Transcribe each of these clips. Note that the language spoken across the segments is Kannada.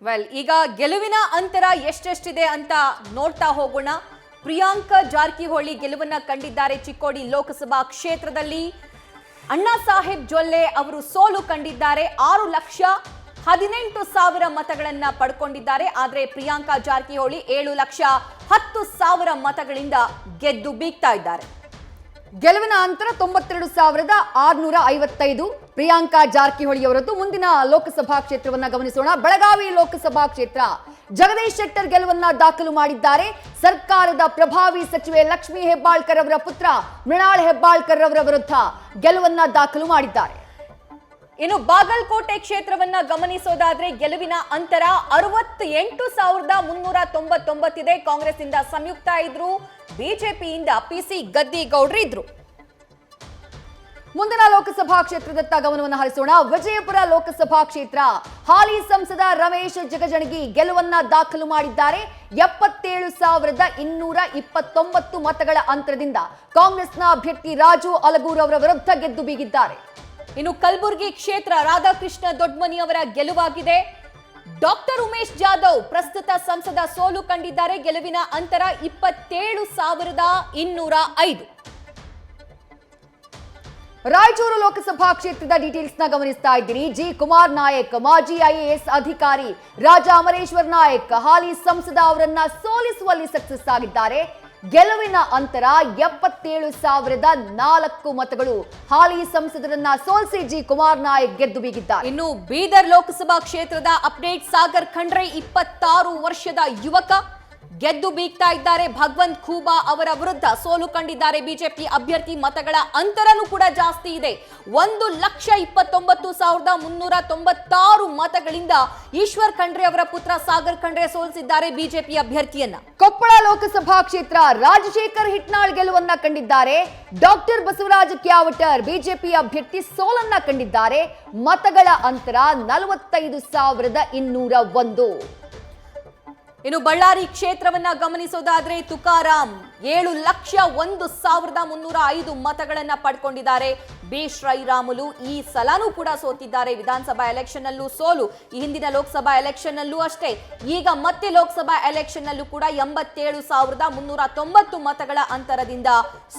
ವೆಲ್, ಈಗ ಗೆಲುವಿನ ಅಂತರ ಎಷ್ಟೆಷ್ಟಿದೆ ಅಂತ ನೋಡ್ತಾ ಹೋಗೋಣ. ಪ್ರಿಯಾಂಕ ಜಾರಕಿಹೊಳಿ ಗೆಲುವನ್ನ ಕಂಡಿದ್ದಾರೆ ಚಿಕ್ಕೋಡಿ ಲೋಕಸಭಾ ಕ್ಷೇತ್ರದಲ್ಲಿ. ಅಣ್ಣಾ ಸಾಹೇಬ್ ಜೊಲ್ಲೆ ಅವರು ಸೋಲು ಕಂಡಿದ್ದಾರೆ. 6,18,000 ಮತಗಳನ್ನ ಪಡ್ಕೊಂಡಿದ್ದಾರೆ. ಆದರೆ ಪ್ರಿಯಾಂಕ ಜಾರಕಿಹೊಳಿ 7,10,000 ಮತಗಳಿಂದ ಗೆದ್ದು ಬೀಗ್ತಾ ಇದ್ದಾರೆ. ಗೆಲುವಿನ ಅಂತರ 92,655. ಪ್ರಿಯಾಂಕಾ ಜಾರಕಿಹೊಳಿ ಅವರದ್ದು. ಮುಂದಿನ ಲೋಕಸಭಾ ಕ್ಷೇತ್ರವನ್ನ ಗಮನಿಸೋಣ. ಬೆಳಗಾವಿ ಲೋಕಸಭಾ ಕ್ಷೇತ್ರ. ಜಗದೀಶ್ ಶೆಟ್ಟರ್ ಗೆಲುವನ್ನ ದಾಖಲು ಮಾಡಿದ್ದಾರೆ. ಸರ್ಕಾರದ ಪ್ರಭಾವಿ ಸಚಿವೆ ಲಕ್ಷ್ಮೀ ಹೆಬ್ಬಾಳ್ಕರ್ ಅವರ ಪುತ್ರ ಮೃಣಾಲ್ ಹೆಬ್ಬಾಳ್ಕರ್ ಅವರ ವಿರುದ್ಧ ಗೆಲುವನ್ನ ದಾಖಲು ಮಾಡಿದ್ದಾರೆ. ಇನ್ನು ಬಾಗಲಕೋಟೆ ಕ್ಷೇತ್ರವನ್ನ ಗಮನಿಸೋದಾದ್ರೆ ಗೆಲುವಿನ ಅಂತರ 68,399 ಇದೆ. ಕಾಂಗ್ರೆಸ್ ಇಂದ ಸಂಯುಕ್ತ ಇದ್ರು, ಬಿಜೆಪಿಯಿಂದ ಪಿಸಿ ಗದ್ದಿಗೌಡ್ರು ಇದ್ರು. ಮುಂದಿನ ಲೋಕಸಭಾ ಕ್ಷೇತ್ರದತ್ತ ಗಮನವನ್ನು ಹರಿಸೋಣ. ವಿಜಯಪುರ ಲೋಕಸಭಾ ಕ್ಷೇತ್ರ. ಹಾಲಿ ಸಂಸದ ರಮೇಶ್ ಜಗಜಣಗಿ ಗೆಲುವನ್ನ ದಾಖಲು ಮಾಡಿದ್ದಾರೆ. 77,229 ಮತಗಳ ಅಂತರದಿಂದ ಕಾಂಗ್ರೆಸ್ನ ಅಭ್ಯರ್ಥಿ ರಾಜು ಅಲಗೂರ್ ಅವರ ವಿರುದ್ಧ ಗೆದ್ದು ಬೀಗಿದ್ದಾರೆ. ಇನ್ನು ಕಲಬುರಗಿ ಕ್ಷೇತ್ರ ರಾಧಾಕೃಷ್ಣ ದೊಡ್ಮನಿ ಅವರ ಗೆಲುವಾಗಿದೆ. ಡಾಕ್ಟರ್ ಉಮೇಶ್ ಜಾಧವ್ ಪ್ರಸ್ತುತ ಸಂಸದ ಸೋಲು ಕಂಡಿದ್ದಾರೆ. ಗೆಲುವಿನ ಅಂತರ 27,205. ರಾಯಚೂರು ಲೋಕಸಭಾ ಕ್ಷೇತ್ರದ ಡೀಟೇಲ್ಸ್ ನ ಗಮನಿಸ್ತಾ ಇದ್ದೀರಿ. ಜಿ ಕುಮಾರ್ ನಾಯಕ್ ಮಾಜಿ IAS ಅಧಿಕಾರಿ ರಾಜಾ ಅಮರೇಶ್ವರ್ ನಾಯಕ್ ಹಾಲಿ ಸಂಸದ ಅವರನ್ನ ಸೋಲಿಸುವಲ್ಲಿ ಸಕ್ಸಸ್ ಆಗಿದ್ದಾರೆ. ಗೆಲುವಿನ ಅಂತರ 77,004 ಮತಗಳು. ಹಾಲಿ ಸಂಸದರನ್ನ ಸೋಲಿಸಿ ಜಿ ಕುಮಾರ್ ನಾಯಕ್ ಗೆದ್ದು ಬೀಗಿದ್ದಾರೆ. ಇನ್ನು ಬೀದರ್ ಲೋಕಸಭಾ ಕ್ಷೇತ್ರದ ಅಪ್ಡೇಟ್. ಸಾಗರ್ ಖಂಡ್ರೆ 26 ವರ್ಷದ ಯುವಕ ಗೆದ್ದು ಬೀಗ್ತಾ ಇದ್ದಾರೆ. ಭಗವಂತ್ ಖೂಬಾ ಅವರ ವಿರುದ್ಧ ಸೋಲು ಕಂಡಿದ್ದಾರೆ ಬಿಜೆಪಿ ಅಭ್ಯರ್ಥಿ. ಮತಗಳ ಅಂತರನೂ ಕೂಡ ಜಾಸ್ತಿ ಇದೆ. 1,29,396 ಮತಗಳಿಂದ ಈಶ್ವರ್ ಖಂಡ್ರೆ ಅವರ ಪುತ್ರ ಸಾಗರ್ ಖಂಡ್ರೆ ಸೋಲಿಸಿದ್ದಾರೆ ಬಿಜೆಪಿ ಅಭ್ಯರ್ಥಿಯನ್ನ. ಕೊಪ್ಪಳ ಲೋಕಸಭಾ ಕ್ಷೇತ್ರ. ರಾಜಶೇಖರ್ ಹಿಟ್ನಾಳ್ ಗೆಲುವನ್ನ ಕಂಡಿದ್ದಾರೆ. ಡಾಕ್ಟರ್ ಬಸವರಾಜ ಕ್ಯಾವಟರ್ ಬಿಜೆಪಿ ಅಭ್ಯರ್ಥಿ ಸೋಲನ್ನ ಕಂಡಿದ್ದಾರೆ. ಮತಗಳ ಅಂತರ 45,201. ಇನ್ನು ಬಳ್ಳಾರಿ ಕ್ಷೇತ್ರವನ್ನ ಗಮನಿಸೋದಾದ್ರೆ ತುಕಾರಾಂ 7,01,305 ಮತಗಳನ್ನ ಪಡ್ಕೊಂಡಿದ್ದಾರೆ. ಬಿ ಶ್ರೀರಾಮುಲು ಈ ಸಲಾನೂ ಕೂಡ ಸೋತಿದ್ದಾರೆ. ವಿಧಾನಸಭಾ ಎಲೆಕ್ಷನ್ ಅಲ್ಲೂ ಸೋಲು, ಈ ಹಿಂದಿನ ಲೋಕಸಭಾ ಎಲೆಕ್ಷನ್ ಅಲ್ಲೂ ಅಷ್ಟೇ. ಈಗ ಮತ್ತೆ ಲೋಕಸಭಾ ಎಲೆಕ್ಷನ್ ಅಲ್ಲೂ ಕೂಡ 87,390 ಮತಗಳ ಅಂತರದಿಂದ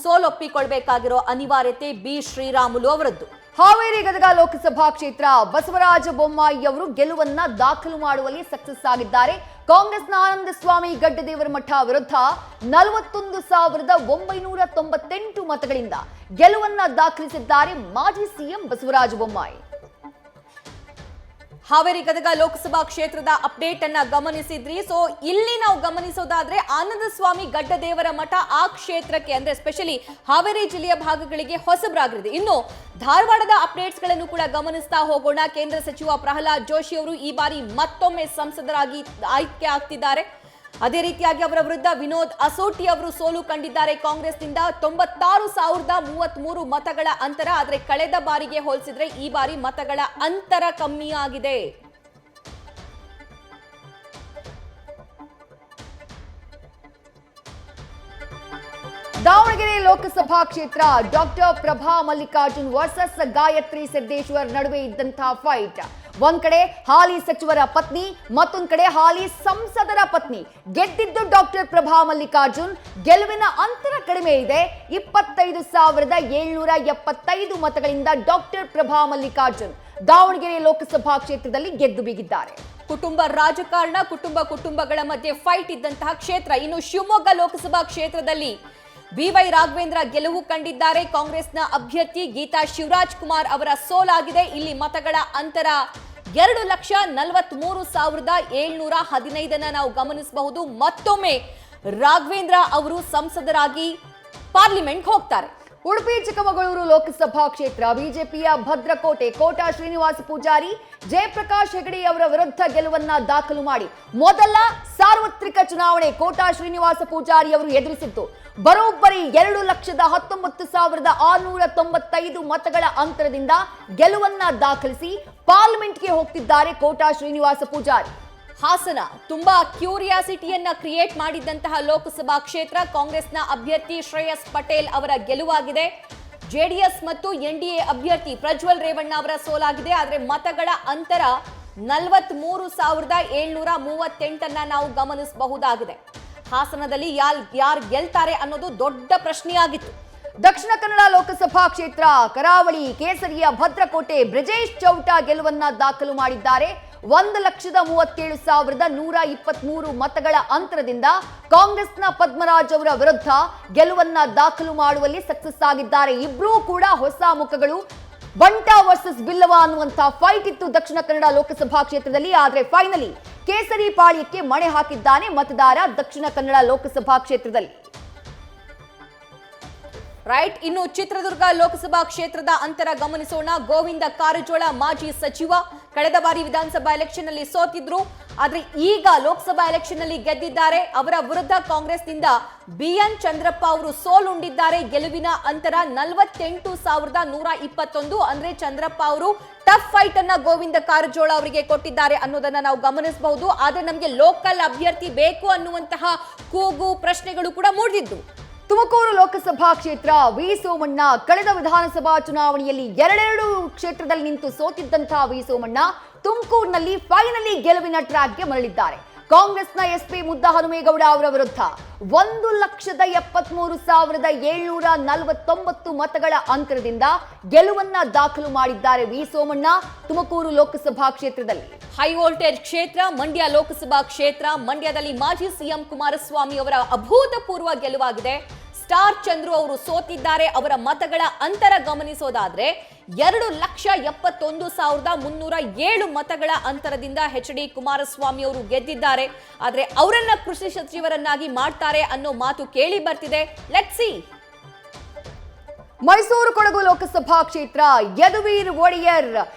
ಸೋಲೊಪ್ಪಿಕೊಳ್ಬೇಕಾಗಿರೋ ಅನಿವಾರ್ಯತೆ ಬಿ ಶ್ರೀರಾಮುಲು ಅವರದ್ದು. ಹಾವೇರಿ ಗದಗ ಲೋಕಸಭಾ ಕ್ಷೇತ್ರ. ಬಸವರಾಜ ಬೊಮ್ಮಾಯಿ ಅವರು ಗೆಲುವನ್ನ ದಾಖಲು ಮಾಡುವಲ್ಲಿ ಸಕ್ಸಸ್ ಆಗಿದ್ದಾರೆ. ಕಾಂಗ್ರೆಸ್ನ ಆನಂದಸ್ವಾಮಿ ಗಡ್ಡದೇವರಮಠ ವಿರುದ್ಧ 41,998 ಮತಗಳಿಂದ ಗೆಲುವನ್ನ ದಾಖಲಿಸಿದ್ದಾರೆ ಮಾಜಿ ಸಿಎಂ ಬಸವರಾಜ ಬೊಮ್ಮಾಯಿ. ಹಾವೇರಿ ಗದಗ ಲೋಕಸಭಾ ಕ್ಷೇತ್ರದ ಅಪ್ಡೇಟ್ ಅನ್ನ ಗಮನಿಸಿದ್ರಿ. ಸೊ ಇಲ್ಲಿ ನಾವು ಗಮನಿಸೋದಾದ್ರೆ ಆನಂದಸ್ವಾಮಿ ಗಡ್ಡದೇವರಮಠ ಆ ಕ್ಷೇತ್ರಕ್ಕೆ ಅಂದ್ರೆ ಸ್ಪೆಷಲಿ ಹಾವೇರಿ ಜಿಲ್ಲೆಯ ಭಾಗಗಳಿಗೆ ಹೊಸಬರಾಗಿದೆ. ಇನ್ನು ಧಾರವಾಡದ ಅಪ್ಡೇಟ್ಸ್ ಗಳನ್ನು ಕೂಡ ಗಮನಿಸ್ತಾ ಹೋಗೋಣ. ಕೇಂದ್ರ ಸಚಿವ ಪ್ರಹ್ಲಾದ್ ಜೋಶಿ ಅವರು ಈ ಬಾರಿ ಮತ್ತೊಮ್ಮೆ ಸಂಸದರಾಗಿ ಆಯ್ಕೆ ಆಗ್ತಿದ್ದಾರೆ. ಅದೇ ರೀತಿಯಾಗಿ ಅವರ ವಿರುದ್ಧ ವಿನೋದ್ ಅಸೋಟಿ ಅವರು ಸೋಲು ಕಂಡಿದ್ದಾರೆ. ಕಾಂಗ್ರೆಸ್ನಿಂದ 96,033 ಮತಗಳ ಅಂತರ. ಆದರೆ ಕಳೆದ ಬಾರಿಗೆ ಹೋಲಿಸಿದ್ರೆ ಈ ಬಾರಿ ಮತಗಳ ಅಂತರ ಕಮ್ಮಿಯಾಗಿದೆ. ದಾವಣಗೆರೆ ಲೋಕಸಭಾ ಕ್ಷೇತ್ರ. ಡಾಕ್ಟರ್ ಪ್ರಭಾ ಮಲ್ಲಿಕಾರ್ಜುನ್ ವರ್ಸಸ್ ಗಾಯತ್ರಿ ಸಿದ್ದೇಶ್ವರ್ ನಡುವೆ ಇದ್ದಂತಹ ಫೈಟ್. ಒಂದ್ ಕಡೆ ಹಾಲಿ ಸಚಿವರ ಪತ್ನಿ, ಮತ್ತೊಂದ್ ಕಡೆ ಹಾಲಿ ಸಂಸದರ ಪತ್ನಿ. ಗೆದ್ದಿದ್ದು ಡಾಕ್ಟರ್ ಪ್ರಭಾ ಮಲ್ಲಿಕಾರ್ಜುನ್. ಗೆಲುವಿನ ಅಂತರ ಕಡಿಮೆ ಇದೆ. 25,775 ಮತಗಳಿಂದ ಡಾಕ್ಟರ್ ಪ್ರಭಾ ಮಲ್ಲಿಕಾರ್ಜುನ್ ದಾವಣಗೆರೆ ಲೋಕಸಭಾ ಕ್ಷೇತ್ರದಲ್ಲಿ ಗೆದ್ದು ಬೀಗಿದ್ದಾರೆ. ಕುಟುಂಬ ರಾಜಕಾರಣ, ಕುಟುಂಬಗಳ ಮಧ್ಯೆ ಫೈಟ್ ಇದ್ದಂತಹ ಕ್ಷೇತ್ರ. ಇನ್ನು ಶಿವಮೊಗ್ಗ ಲೋಕಸಭಾ ಕ್ಷೇತ್ರದಲ್ಲಿ BY ರಾಘವೇಂದ್ರ ಗೆಲುವು ಕಂಡಿದ್ದಾರೆ. ಕಾಂಗ್ರೆಸ್ನ ಅಭ್ಯರ್ಥಿ ಗೀತಾ ಶಿವರಾಜ್ ಕುಮಾರ್ ಅವರ ಸೋಲಾಗಿದೆ. ಇಲ್ಲಿ ಮತಗಳ ಅಂತರ 2,43,715 ನಾವು ಗಮನಿಸಬಹುದು. ಮತ್ತೊಮ್ಮೆ ರಾಘವೇಂದ್ರ ಅವರು ಸಂಸದರಾಗಿ ಪಾರ್ಲಿಮೆಂಟ್ ಹೋಗ್ತಾರೆ. ಉಡುಪಿ ಚಿಕ್ಕಮಗಳೂರು ಲೋಕಸಭಾ ಕ್ಷೇತ್ರ. ಬಿಜೆಪಿಯ ಭದ್ರಕೋಟೆ. ಕೋಟಾ ಶ್ರೀನಿವಾಸ ಪೂಜಾರಿ ಜಯಪ್ರಕಾಶ್ ಹೆಗಡೆ ಅವರ ವಿರುದ್ಧ ಗೆಲುವನ್ನ ದಾಖಲು ಮಾಡಿ ಮೊದಲ ಸಾರ್ವತ್ರಿಕ ಚುನಾವಣೆ ಕೋಟಾ ಶ್ರೀನಿವಾಸ ಪೂಜಾರಿ ಅವರು ಎದುರಿಸಿದ್ದು ಬರೋಬ್ಬರಿ 2,19,695 ಮತಗಳ ಅಂತರದಿಂದ ಗೆಲುವನ್ನ ದಾಖಲಿಸಿ ಪಾರ್ಲಿಮೆಂಟ್ಗೆ ಹೋಗ್ತಿದ್ದಾರೆ ಕೋಟಾ ಶ್ರೀನಿವಾಸ ಪೂಜಾರಿ. ಹಾಸನ ತುಂಬಾ ಕ್ಯೂರಿಯಾಸಿಟಿಯನ್ನ ಕ್ರಿಯೇಟ್ ಮಾಡಿದಂತಹ ಲೋಕಸಭಾ ಕ್ಷೇತ್ರ. ಕಾಂಗ್ರೆಸ್ನ ಅಭ್ಯರ್ಥಿ ಶ್ರೇಯಸ್ ಪಟೇಲ್ ಅವರ ಗೆಲುವಾಗಿದೆ. ಜೆಡಿಎಸ್ ಮತ್ತು NDA ಅಭ್ಯರ್ಥಿ ಪ್ರಜ್ವಲ್ ರೇವಣ್ಣ ಅವರ ಸೋಲಾಗಿದೆ. ಆದರೆ ಮತಗಳ ಅಂತರ 43,738 ನಾವು ಗಮನಿಸಬಹುದಾಗಿದೆ. ಹಾಸನದಲ್ಲಿ ಯಾರು ಗೆಲ್ತಾರೆ ಅನ್ನೋದು ದೊಡ್ಡ ಪ್ರಶ್ನೆಯಾಗಿತ್ತು. ದಕ್ಷಿಣ ಕನ್ನಡ ಲೋಕಸಭಾ ಕ್ಷೇತ್ರ ಕರಾವಳಿ ಕೇಸರಿಯ ಭದ್ರಕೋಟೆ ಬ್ರಿಜೇಶ್ ಚೌಟ ಗೆಲುವನ್ನ ದಾಖಲು ಮಾಡಿದ್ದಾರೆ. 1,37,123 ಮತಗಳ ಅಂತರದಿಂದ ಕಾಂಗ್ರೆಸ್ನ ಪದ್ಮರಾಜ್ ಅವರ ವಿರುದ್ಧ ಗೆಲುವನ್ನ ದಾಖಲು ಮಾಡುವಲ್ಲಿ ಸಕ್ಸಸ್ ಆಗಿದ್ದಾರೆ. ಇಬ್ರೂ ಕೂಡ ಹೊಸ ಮುಖಗಳು. ಬಂಟ ವರ್ಸಸ್ ಬಿಲ್ಲವ ಅನ್ನುವಂತ ಫೈಟ್ ಇತ್ತು ದಕ್ಷಿಣ ಕನ್ನಡ ಲೋಕಸಭಾ ಕ್ಷೇತ್ರದಲ್ಲಿ. ಆದ್ರೆ ಫೈನಲಿ ಕೇಸರಿ ಪಾಳ್ಯಕ್ಕೆ ಮಣೆ ಹಾಕಿದ್ದಾನೆ ಮತದಾರ ದಕ್ಷಿಣ ಕನ್ನಡ ಲೋಕಸಭಾ ಕ್ಷೇತ್ರದಲ್ಲಿ. ರೈಟ್. ಇನ್ನು ಚಿತ್ರದುರ್ಗ ಲೋಕಸಭಾ ಕ್ಷೇತ್ರದ ಅಂತರ ಗಮನಿಸೋಣ. ಗೋವಿಂದ ಕಾರಜೋಳ ಮಾಜಿ ಸಚಿವ, ಕಳೆದ ಬಾರಿ ವಿಧಾನಸಭಾ ಎಲೆಕ್ಷನ್ ನಲ್ಲಿ ಸೋತಿದ್ರು. ಆದ್ರೆ ಈಗ ಲೋಕಸಭಾ ಎಲೆಕ್ಷನ್ ನಲ್ಲಿ ಗೆದ್ದಿದ್ದಾರೆ. ಅವರ ವಿರುದ್ಧ ಕಾಂಗ್ರೆಸ್ನಿಂದ BN ಚಂದ್ರಪ್ಪ ಅವರು ಸೋಲುಂಡಿದ್ದಾರೆ. ಗೆಲುವಿನ ಅಂತರ 48,121. ಅಂದ್ರೆ ಚಂದ್ರಪ್ಪ ಅವರು ಟಫ್ ಫೈಟ್ ಅನ್ನ ಗೋವಿಂದ ಕಾರಜೋಳ ಅವರಿಗೆ ಕೊಟ್ಟಿದ್ದಾರೆ ಅನ್ನೋದನ್ನ ನಾವು ಗಮನಿಸಬಹುದು. ಆದ್ರೆ ನಮಗೆ ಲೋಕಲ್ ಅಭ್ಯರ್ಥಿ ಬೇಕು ಅನ್ನುವಂತಹ ಕೂಗು ಪ್ರಶ್ನೆಗಳು ಕೂಡ ಮೂಡಿದ್ದು. ತುಮಕೂರು ಲೋಕಸಭಾ ಕ್ಷೇತ್ರ ವಿ ಸೋಮಣ್ಣ ಕಳೆದ ವಿಧಾನಸಭಾ ಚುನಾವಣೆಯಲ್ಲಿ ಎರಡೆರಡು ಕ್ಷೇತ್ರದಲ್ಲಿ ನಿಂತು ಸೋತಿದ್ದಂತಹ ವಿ ಸೋಮಣ್ಣ ತುಮಕೂರಿನಲ್ಲಿ ಫೈನಲಿ ಗೆಲುವಿನ ಟ್ರ್ಯಾಕ್ಗೆ ಮರಳಿದ್ದಾರೆ. ಕಾಂಗ್ರೆಸ್ನ SP ಮುದ್ದಹನುಮೇಗೌಡ ಅವರ ವಿರುದ್ಧ 1,73,749 ಮತಗಳ ಅಂತರದಿಂದ ಗೆಲುವನ್ನ ದಾಖಲು ಮಾಡಿದ್ದಾರೆ ವಿ ಸೋಮಣ್ಣ ತುಮಕೂರು ಲೋಕಸಭಾ ಕ್ಷೇತ್ರದಲ್ಲಿ. ಹೈ ವೋಲ್ಟೇಜ್ ಕ್ಷೇತ್ರ ಮಂಡ್ಯ ಲೋಕಸಭಾ ಕ್ಷೇತ್ರ. ಮಂಡ್ಯದಲ್ಲಿ ಮಾಜಿ CM ಕುಮಾರಸ್ವಾಮಿ ಅವರ ಅಭೂತಪೂರ್ವ ಗೆಲುವಾಗಿದೆ. ಸ್ಟಾರ್ ಚಂದ್ರು ಅವರು ಸೋತಿದ್ದಾರೆ. ಅವರ ಮತಗಳ ಅಂತರ ಗಮನಿಸೋದಾದ್ರೆ 2,71,307 ಮತಗಳ ಅಂತರದಿಂದ HD ಕುಮಾರಸ್ವಾಮಿ ಅವರು ಗೆದ್ದಿದ್ದಾರೆ. ಆದ್ರೆ ಅವರನ್ನ ಕೃಷಿ ಸಚಿವರನ್ನಾಗಿ ಮಾಡ್ತಾರೆ ಅನ್ನೋ ಮಾತು ಕೇಳಿ ಬರ್ತಿದೆ. Let's see. ಮೈಸೂರು ಕೊಡಗು ಲೋಕಸಭಾ ಕ್ಷೇತ್ರ ಯದುವೀರ್ ಒಡೆಯರ್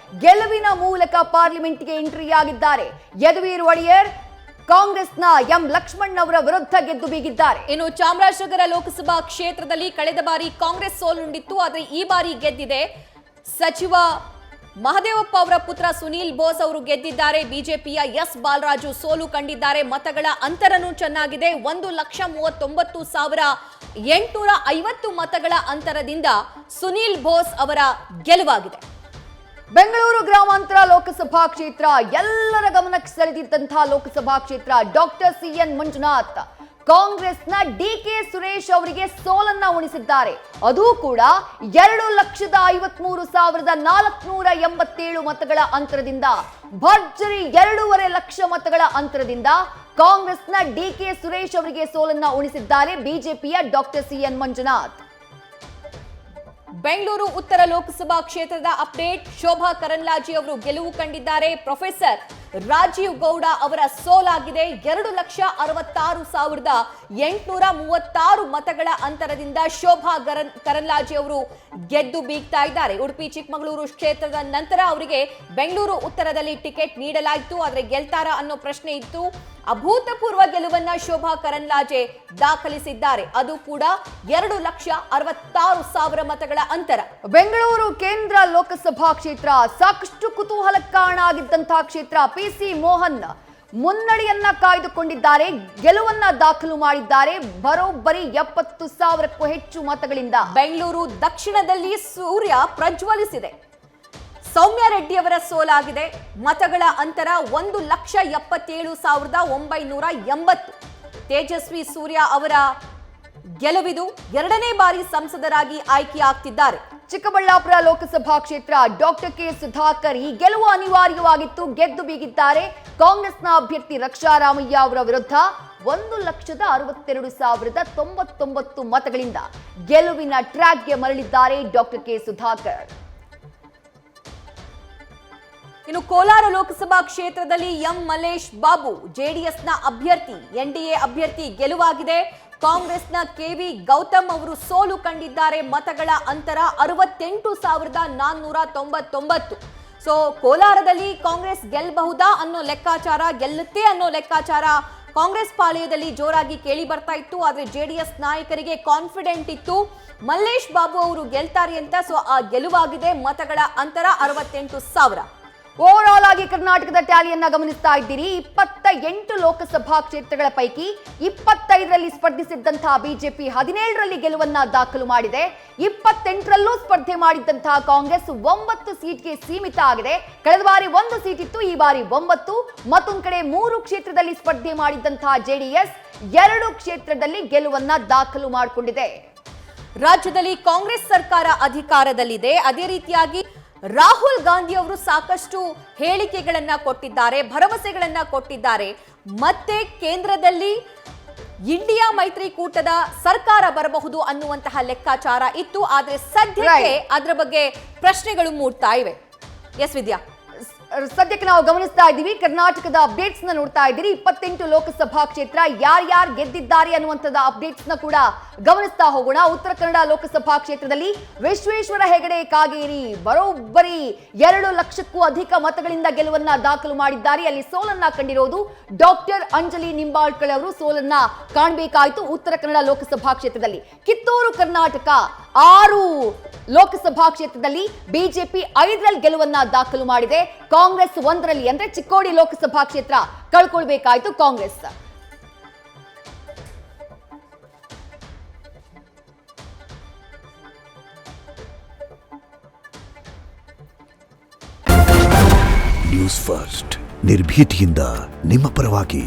ಗೆಲುವಿನ ಮೂಲಕ ಪಾರ್ಲಿಮೆಂಟ್ಗೆ ಎಂಟ್ರಿ ಆಗಿದ್ದಾರೆ. ಯದುವೀರ್ ಒಡೆಯರ್ ಕಾಂಗ್ರೆಸ್ನ ಎಂ ಲಕ್ಷ್ಮಣ್ ಅವರ ವಿರುದ್ಧ ಗೆದ್ದು ಬೀಗಿದ್ದಾರೆ. ಇನ್ನು ಚಾಮರಾಜನಗರ ಲೋಕಸಭಾ ಕ್ಷೇತ್ರದಲ್ಲಿ ಕಳೆದ ಬಾರಿ ಕಾಂಗ್ರೆಸ್ ಸೋಲುಂಡಿತ್ತು. ಆದ್ರೆ ಈ ಬಾರಿ ಗೆದ್ದಿದೆ. ಸಚಿವ ಮಹದೇವಪ್ಪ ಅವರ ಪುತ್ರ ಸುನೀಲ್ ಬೋಸ್ ಅವರು ಗೆದ್ದಿದ್ದಾರೆ. ಬಿಜೆಪಿಯ S ಬಾಲರಾಜು ಸೋಲು ಕಂಡಿದ್ದಾರೆ. ಮತಗಳ ಅಂತರನೂ ಚೆನ್ನಾಗಿದೆ. 1,39,850 ಮತಗಳ ಅಂತರದಿಂದ ಸುನೀಲ್ ಬೋಸ್ ಅವರ ಗೆಲುವಾಗಿದೆ. ಬೆಂಗಳೂರು ಗ್ರಾಮಾಂತರ ಲೋಕಸಭಾ ಕ್ಷೇತ್ರ ಎಲ್ಲರ ಗಮನಕ್ಕೆ ಸೆಳೆದಿದ್ದಂತಹ ಲೋಕಸಭಾ ಕ್ಷೇತ್ರ. ಡಾಕ್ಟರ್ CN ಮಂಜುನಾಥ್ ಕಾಂಗ್ರೆಸ್ನ DK ಸುರೇಶ್ ಅವರಿಗೆ ಸೋಲನ್ನ ಉಣಿಸಿದ್ದಾರೆ. ಅದು ಕೂಡ 2,53,487 ಮತಗಳ ಅಂತರದಿಂದ, ಭರ್ಜರಿ 2.5 ಲಕ್ಷ ಮತಗಳ ಅಂತರದಿಂದ ಕಾಂಗ್ರೆಸ್ನ DK ಸುರೇಶ್ ಅವರಿಗೆ ಸೋಲನ್ನ ಉಣಿಸಿದ್ದಾರೆ ಬಿಜೆಪಿಯ ಡಾಕ್ಟರ್ CN ಮಂಜುನಾಥ್. ಬೆಂಗಳೂರು ಉತ್ತರ ಲೋಕಸಭಾ ಕ್ಷೇತ್ರದ ಅಪ್ಡೇಟ್. ಶೋಭಾ ಕರಂದ್ಲಾಜೆ ಅವರು ಗೆಲುವು ಕಂಡಿದ್ದಾರೆ. ಪ್ರೊಫೆಸರ್ ರಾಜೀವ್ ಗೌಡ ಅವರ ಸೋಲಾಗಿದೆ. 2,66,836 ಮತಗಳ ಅಂತರದಿಂದ ಶೋಭಾ ಕರಂದ್ಲಾಜೆ ಅವರು ಗೆದ್ದು ಬೀಗ್ತಾ ಇದ್ದಾರೆ. ಉಡುಪಿ ಚಿಕ್ಕಮಗಳೂರು ಕ್ಷೇತ್ರದ ನಂತರ ಅವರಿಗೆ ಬೆಂಗಳೂರು ಉತ್ತರದಲ್ಲಿ ಟಿಕೆಟ್ ನೀಡಲಾಯಿತು. ಆದ್ರೆ ಗೆಲ್ತಾರ ಅನ್ನೋ ಪ್ರಶ್ನೆ ಇತ್ತು. ಅಭೂತಪೂರ್ವ ಗೆಲುವನ್ನ ಶೋಭಾ ಕರಂದ್ಲಾಜೆ ದಾಖಲಿಸಿದ್ದಾರೆ. ಅದು ಕೂಡ 2,66,000 ಮತಗಳ ಅಂತರ. ಬೆಂಗಳೂರು ಕೇಂದ್ರ ಲೋಕಸಭಾ ಕ್ಷೇತ್ರ ಸಾಕಷ್ಟು ಕುತೂಹಲಕ್ಕೆ ಕಾರಣ ಆಗಿದ್ದಂತಹ ಕ್ಷೇತ್ರ. PC ಮೋಹನ್ ಮುನ್ನಡೆಯನ್ನ ಕಾಯ್ದುಕೊಂಡಿದ್ದಾರೆ. ಗೆಲುವನ್ನ ದಾಖಲು ಮಾಡಿದ್ದಾರೆ. ಬರೋಬ್ಬರಿ 70,000ಕ್ಕೂ ಹೆಚ್ಚು ಮತಗಳಿಂದ ಬೆಂಗಳೂರು ದಕ್ಷಿಣದಲ್ಲಿ ಸೂರ್ಯ ಪ್ರಜ್ವಲಿಸಿದೆ. ಸೌಮ್ಯ ರೆಡ್ಡಿ ಅವರ ಸೋಲಾಗಿದೆ. ಮತಗಳ ಅಂತರ 1,77,980. ತೇಜಸ್ವಿ ಸೂರ್ಯ ಅವರ ಗೆಲುವಿದು. 2ನೇ ಬಾರಿ ಸಂಸದರಾಗಿ ಆಯ್ಕೆಯಾಗ್ತಿದ್ದಾರೆ. ಚಿಕ್ಕಬಳ್ಳಾಪುರ ಲೋಕಸಭಾ ಕ್ಷೇತ್ರ ಡಾಕ್ಟರ್ ಕೆ ಸುಧಾಕರ್ ಈ ಗೆಲುವು ಅನಿವಾರ್ಯವಾಗಿತ್ತು. ಗೆದ್ದು ಬೀಗಿದ್ದಾರೆ. ಕಾಂಗ್ರೆಸ್ನ ಅಭ್ಯರ್ಥಿ ರಕ್ಷಾರಾಮಯ್ಯ ಅವರ ವಿರುದ್ಧ 1,62,099 ಮತಗಳಿಂದ ಗೆಲುವಿನ ಟ್ರ್ಯಾಕ್ಗೆ ಮರಳಿದ್ದಾರೆ ಡಾಕ್ಟರ್ ಕೆ ಸುಧಾಕರ್. ಇನ್ನು ಕೋಲಾರ ಲೋಕಸಭಾ ಕ್ಷೇತ್ರದಲ್ಲಿ ಎಂ ಮಲ್ಲೇಶ್ ಬಾಬು JDSನ ಅಭ್ಯರ್ಥಿ, NDA ಅಭ್ಯರ್ಥಿ ಗೆಲುವಾಗಿದೆ. ಕಾಂಗ್ರೆಸ್ನ KV ಗೌತಮ್ ಅವರು ಸೋಲು ಕಂಡಿದ್ದಾರೆ. ಮತಗಳ ಅಂತರ 68,499. ಸೊ ಕೋಲಾರದಲ್ಲಿ ಕಾಂಗ್ರೆಸ್ ಗೆಲ್ಲಬಹುದಾ ಅನ್ನೋ ಲೆಕ್ಕಾಚಾರ, ಗೆಲ್ಲುತ್ತೆ ಅನ್ನೋ ಲೆಕ್ಕಾಚಾರ ಕಾಂಗ್ರೆಸ್ ಪಾಳ್ಯದಲ್ಲಿ ಜೋರಾಗಿ ಕೇಳಿ ಬರ್ತಾ ಇತ್ತು. ಆದ್ರೆ JDS ನಾಯಕರಿಗೆ ಕಾನ್ಫಿಡೆಂಟ್ ಇತ್ತು ಮಲ್ಲೇಶ್ ಬಾಬು ಅವರು ಗೆಲ್ತಾರೆ ಅಂತ. ಸೊ ಆ ಗೆಲುವಾಗಿದೆ. ಮತಗಳ ಅಂತರ 68,000. ಓವರ್ ಆಲ್ ಆಗಿ ಕರ್ನಾಟಕದ ಟ್ಯಾಲಿಯನ್ನ ಗಮನಿಸ್ತಾ ಇದ್ದೀರಿ. 28 ಲೋಕಸಭಾ ಕ್ಷೇತ್ರಗಳ ಪೈಕಿ 25ರಲ್ಲಿ ಸ್ಪರ್ಧಿಸಿದ್ದಂತಹ ಬಿಜೆಪಿ 17ರಲ್ಲಿ ಗೆಲುವನ್ನ ದಾಖಲು ಮಾಡಿದೆ. 28ರಲ್ಲೂ ಸ್ಪರ್ಧೆ ಮಾಡಿದ್ದಂತಹ ಕಾಂಗ್ರೆಸ್ 9 ಸೀಟ್ಗೆ ಸೀಮಿತ ಆಗಿದೆ. ಕಳೆದ ಬಾರಿ 1 ಸೀಟ್ ಇತ್ತು, ಈ ಬಾರಿ 9. ಮತ್ತೊಂದು ಕಡೆ 3 ಕ್ಷೇತ್ರದಲ್ಲಿ ಸ್ಪರ್ಧೆ ಮಾಡಿದ್ದಂತಹ ಜೆಡಿಎಸ್ 2 ಕ್ಷೇತ್ರದಲ್ಲಿ ಗೆಲುವನ್ನ ದಾಖಲು ಮಾಡಿಕೊಂಡಿದೆ. ರಾಜ್ಯದಲ್ಲಿ ಕಾಂಗ್ರೆಸ್ ಸರ್ಕಾರ ಅಧಿಕಾರದಲ್ಲಿದೆ. ಅದೇ ರೀತಿಯಾಗಿ ರಾಹುಲ್ ಗಾಂಧಿ ಅವರು ಸಾಕಷ್ಟು ಹೇಳಿಕೆಗಳನ್ನ ಕೊಟ್ಟಿದ್ದಾರೆ, ಭರವಸೆಗಳನ್ನ ಕೊಟ್ಟಿದ್ದಾರೆ. ಮತ್ತೆ ಕೇಂದ್ರದಲ್ಲಿ ಇಂಡಿಯಾ ಮೈತ್ರಿಕೂಟದ ಸರ್ಕಾರ ಬರಬಹುದು ಅನ್ನುವಂತಹ ಲೆಕ್ಕಾಚಾರ ಇತ್ತು. ಆದ್ರೆ ಸದ್ಯಕ್ಕೆ ಅದರ ಬಗ್ಗೆ ಪ್ರಶ್ನೆಗಳು ಮೂಡ್ತಾ ಇವೆ. ಎಸ್ ವಿದ್ಯಾ, ಸದ್ಯಕ್ಕೆ ನಾವು ಗಮನಿಸ್ತಾ ಇದ್ದೀವಿ, ಕರ್ನಾಟಕದ ಅಪ್ಡೇಟ್ಸ್ ನ ನೋಡ್ತಾ ಇದ್ದೀರಿ. 28 ಲೋಕಸಭಾ ಕ್ಷೇತ್ರ ಯಾರ್ಯಾರು ಗೆದ್ದಿದ್ದಾರೆ ಅನ್ನುವಂಥದ್ದು ಅಪ್ಡೇಟ್ಸ್ ನ ಕೂಡ ಗಮನಿಸ್ತಾ ಹೋಗೋಣ. ಉತ್ತರ ಕನ್ನಡ ಲೋಕಸಭಾ ಕ್ಷೇತ್ರದಲ್ಲಿ ವಿಶ್ವೇಶ್ವರ ಹೆಗಡೆ ಕಾಗೇರಿ ಬರೋಬ್ಬರಿ 2 ಲಕ್ಷಕ್ಕೂ ಅಧಿಕ ಮತಗಳಿಂದ ಗೆಲುವನ್ನ ದಾಖಲು ಮಾಡಿದ್ದಾರೆ. ಅಲ್ಲಿ ಸೋಲನ್ನ ಕಂಡಿರೋದು ಡಾಕ್ಟರ್ ಅಂಜಲಿ ನಿಂಬಾಳ್ಕರ್ ಅವರು ಸೋಲನ್ನ ಕಾಣಬೇಕಾಯಿತು ಉತ್ತರ ಕನ್ನಡ ಲೋಕಸಭಾ ಕ್ಷೇತ್ರದಲ್ಲಿ. ಕಿತ್ತೂರು ಕರ್ನಾಟಕ 6 ಲೋಕಸಭಾ ಕ್ಷೇತ್ರದಲ್ಲಿ ಬಿಜೆಪಿ 5ರಲ್ಲಿ ಗೆಲುವನ್ನ ದಾಖಲು ಮಾಡಿದೆ. ಕಾಂಗ್ರೆಸ್ 1ರಲ್ಲಿ ಅಂದ್ರೆ ಚಿಕ್ಕೋಡಿ ಲೋಕಸಭಾ ಕ್ಷೇತ್ರ ಕಳ್ಕೊಳ್ಬೇಕಾಯ್ತು ಕಾಂಗ್ರೆಸ್. ನ್ಯೂಸ್ ಫಸ್ಟ್ ನಿರ್ಭೀತಿಯಿಂದ ನಿಮ್ಮ ಪರವಾಗಿ.